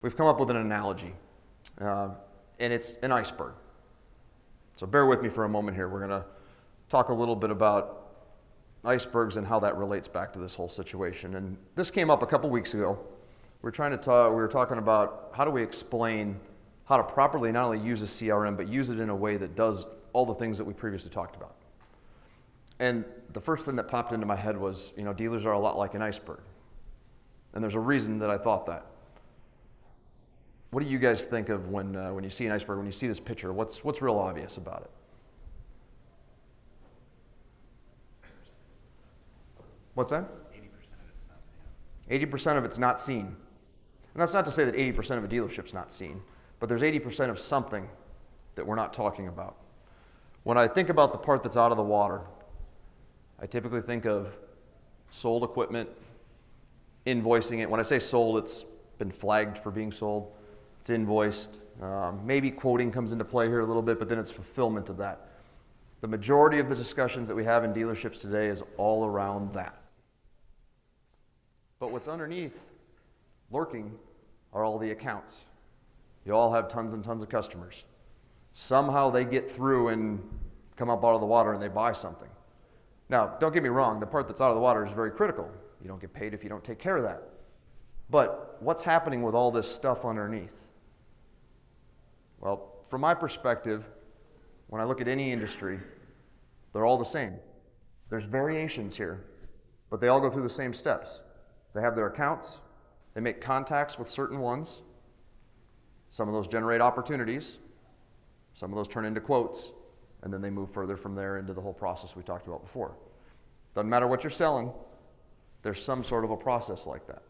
We've come up with an analogy, and it's an iceberg. So bear with me for a moment here. We're going to talk a little bit about icebergs and how that relates back to this whole situation. And this came up a couple weeks ago. We were talking about how do we explain how to properly not only use a CRM, but use it in a way that does all the things that we previously talked about. And the first thing that popped into my head was, dealers are a lot like an iceberg. And there's a reason that I thought that. What do you guys think of when you see an iceberg, when you see this picture? What's real obvious about it? What's that? 80% of it's not seen. 80% of it's not seen. And that's not to say that 80% of a dealership's not seen, but there's 80% of something that we're not talking about. When I think about the part that's out of the water, I typically think of sold equipment, invoicing it. When I say sold, it's been flagged for being sold. It's invoiced. Maybe quoting comes into play here a little bit, but then it's fulfillment of that. The majority of the discussions that we have in dealerships today is all around that. But what's underneath, lurking, are all the accounts. You all have tons and tons of customers. Somehow they get through and come up out of the water and they buy something. Now, don't get me wrong, the part that's out of the water is very critical. You don't get paid if you don't take care of that. But what's happening with all this stuff underneath? Well, from my perspective, when I look at any industry, they're all the same. There's variations here, but they all go through the same steps. They have their accounts, they make contacts with certain ones. Some of those generate opportunities, some of those turn into quotes, and then they move further from there into the whole process we talked about before. Doesn't matter what you're selling, there's some sort of a process like that.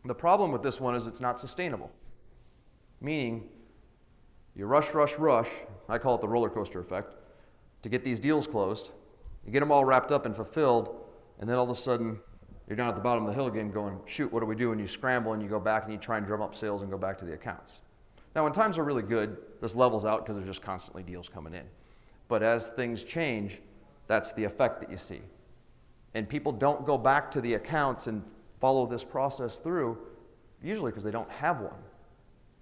The problem with this one is it's not sustainable. Meaning, you rush, I call it the roller coaster effect, to get these deals closed. You get them all wrapped up and fulfilled, and then all of a sudden, you're down at the bottom of the hill again going, shoot, what do we do? And you scramble and you go back and you try and drum up sales and go back to the accounts. Now, when times are really good, this levels out because there's just constantly deals coming in. But as things change, that's the effect that you see. And people don't go back to the accounts and follow this process through, usually because they don't have one.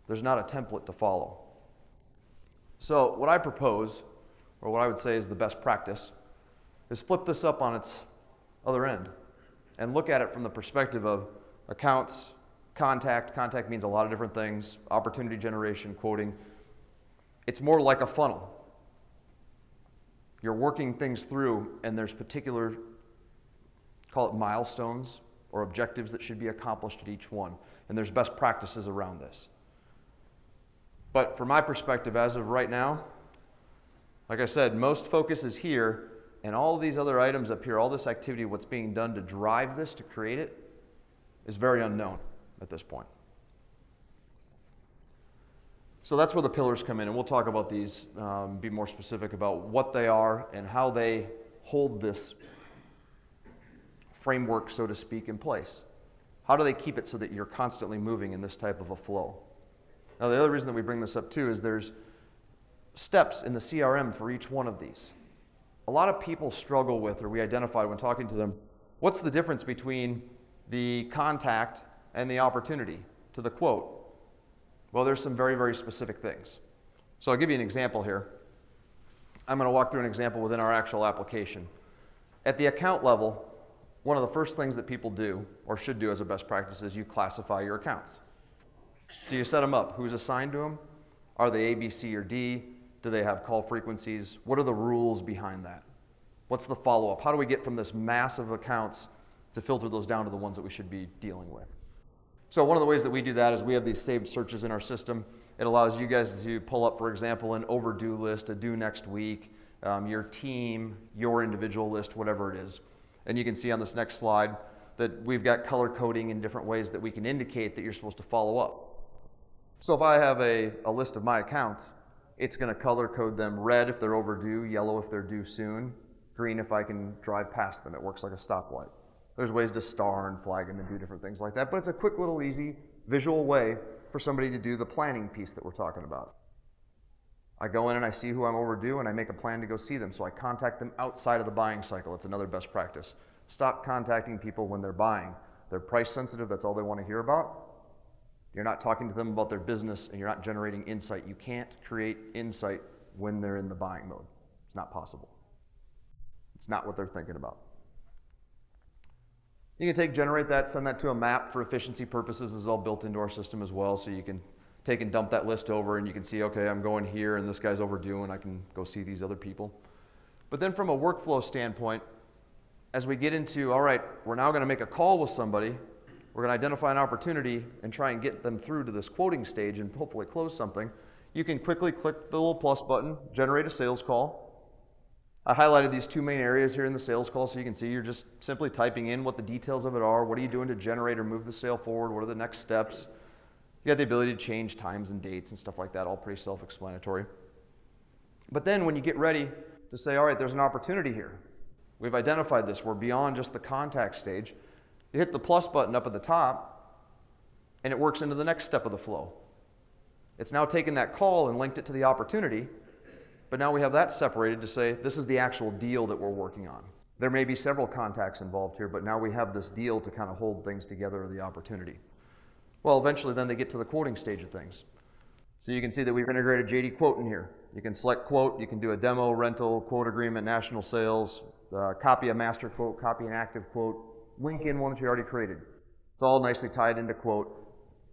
There's not a template to follow. So what I propose, or what I would say is the best practice, is flip this up on its other end and look at it from the perspective of accounts, contact. Contact means a lot of different things, opportunity generation, quoting. It's more like a funnel. You're working things through, and there's particular, call it milestones or objectives that should be accomplished at each one. And there's best practices around this. But from my perspective, as of right now, like I said, most focus is here, and all of these other items up here, all this activity, what's being done to drive this, to create it, is very unknown at this point. So that's where the pillars come in, and we'll talk about these, be more specific about what they are and how they hold this framework, so to speak, in place. How do they keep it so that you're constantly moving in this type of a flow? Now, the other reason that we bring this up too is there's steps in the CRM for each one of these. A lot of people struggle with, or we identify when talking to them, what's the difference between the contact and the opportunity to the quote? Well, there's some very, very specific things. So I'll give you an example here. I'm going to walk through an example within our actual application. At the account level, one of the first things that people do, or should do as a best practice, is you classify your accounts. So you set them up. Who's assigned to them? Are they A, B, C, or D? Do they have call frequencies? What are the rules behind that? What's the follow-up? How do we get from this mass of accounts to filter those down to the ones that we should be dealing with? So one of the ways that we do that is we have these saved searches in our system. It allows you guys to pull up, for example, an overdue list, a due next week, your team, your individual list, whatever it is. And you can see on this next slide that we've got color coding in different ways that we can indicate that you're supposed to follow up. So if I have a list of my accounts, it's going to color code them red if they're overdue, yellow if they're due soon, green if I can drive past them. It works like a stoplight. There's ways to star and flag them and do different things like that, but it's a quick little easy visual way for somebody to do the planning piece that we're talking about. I go in and I see who I'm overdue and I make a plan to go see them, so I contact them outside of the buying cycle. It's another best practice. Stop contacting people when they're buying. They're price sensitive, that's all they want to hear about. You're not talking to them about their business, and you're not generating insight. You can't create insight when they're in the buying mode. It's not possible. It's not what they're thinking about. You can generate that, send that to a map for efficiency purposes. It's all built into our system as well, so you can take and dump that list over and you can see, okay, I'm going here and this guy's overdue and I can go see these other people. But then from a workflow standpoint, as we get into, all right, we're now going to make a call with somebody, we're going to identify an opportunity and try and get them through to this quoting stage and hopefully close something, you can quickly click the little plus button, generate a sales call. I highlighted these two main areas here in the sales call so you can see you're just simply typing in what the details of it are, what are you doing to generate or move the sale forward, what are the next steps. You got the ability to change times and dates and stuff like that, all pretty self-explanatory. But then when you get ready to say, all right, there's an opportunity here. We've identified this. We're beyond just the contact stage. You hit the plus button up at the top, and it works into the next step of the flow. It's now taken that call and linked it to the opportunity, but now we have that separated to say, this is the actual deal that we're working on. There may be several contacts involved here, but now we have this deal to kind of hold things together, or the opportunity. Well, eventually then they get to the quoting stage of things. So you can see that we've integrated JD Quote in here. You can select quote, you can do a demo, rental, quote agreement, national sales, copy a master quote, copy an active quote, link in one that you already created. It's all nicely tied into quote,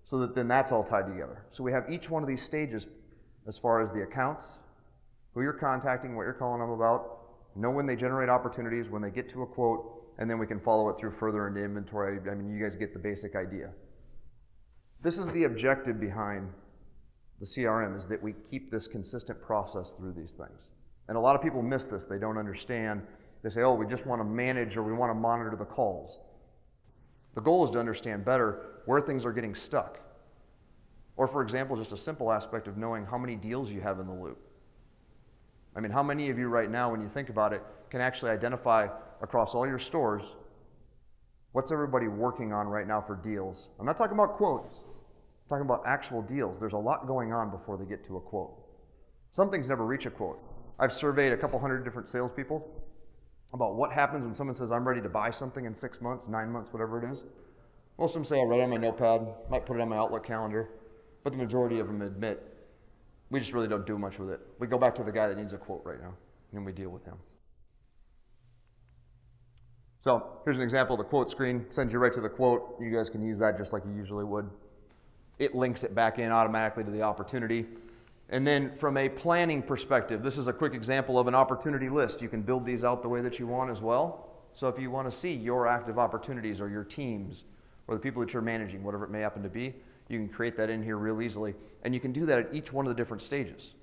so that then that's all tied together. So we have each one of these stages as far as the accounts, who you're contacting, what you're calling them about, know when they generate opportunities, when they get to a quote, and then we can follow it through further into inventory. I mean, you guys get the basic idea. This is the objective behind the CRM, is that we keep this consistent process through these things. And a lot of people miss this. They don't understand. They say, oh, we just want to manage or we want to monitor the calls. The goal is to understand better where things are getting stuck. Or for example, just a simple aspect of knowing how many deals you have in the loop. I mean, how many of you right now, when you think about it, can actually identify across all your stores, what's everybody working on right now for deals? I'm not talking about quotes. I'm talking about actual deals. There's a lot going on before they get to a quote. Some things never reach a quote. I've surveyed a couple hundred different salespeople about what happens when someone says, I'm ready to buy something in 6 months, 9 months, whatever it is. Most of them say, I'll write it on my notepad, might put it on my Outlook calendar, but the majority of them admit, we just really don't do much with it. We go back to the guy that needs a quote right now, and we deal with him. So here's an example of the quote screen. Sends you right to the quote. You guys can use that just like you usually would. It links it back in automatically to the opportunity. And then from a planning perspective, this is a quick example of an opportunity list. You can build these out the way that you want as well. So if you want to see your active opportunities or your teams or the people that you're managing, whatever it may happen to be, you can create that in here real easily. And you can do that at each one of the different stages.